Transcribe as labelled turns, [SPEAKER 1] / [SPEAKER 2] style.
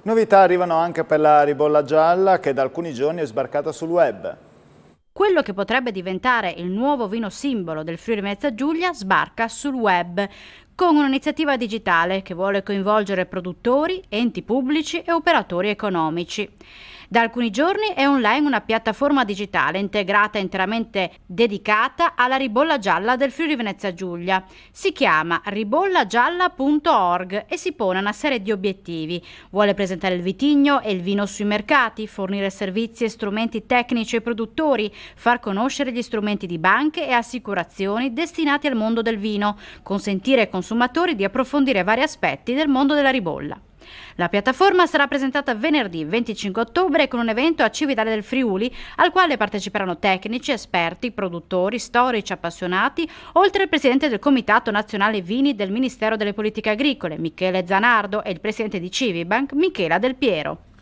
[SPEAKER 1] Novità arrivano anche per la ribolla gialla che da alcuni giorni è sbarcata sul web.
[SPEAKER 2] Quello che potrebbe diventare il nuovo vino simbolo del Friuli Venezia Giulia sbarca sul web con un'iniziativa digitale che vuole coinvolgere produttori, enti pubblici e operatori economici. Da alcuni giorni è online una piattaforma digitale integrata interamente dedicata alla ribolla gialla del Friuli Venezia Giulia. Si chiama ribollagialla.org e si pone una serie di obiettivi. Vuole presentare il vitigno e il vino sui mercati, fornire servizi e strumenti tecnici ai produttori, far conoscere gli strumenti di banche e assicurazioni destinati al mondo del vino, consentire ai consumatori di approfondire vari aspetti del mondo della ribolla. La piattaforma sarà presentata venerdì 25 ottobre con un evento a Cividale del Friuli al quale parteciperanno tecnici, esperti, produttori, storici, appassionati, oltre al presidente del Comitato Nazionale Vini del Ministero delle Politiche Agricole, Michele Zanardo, e il presidente di Civibank, Michela Del Piero.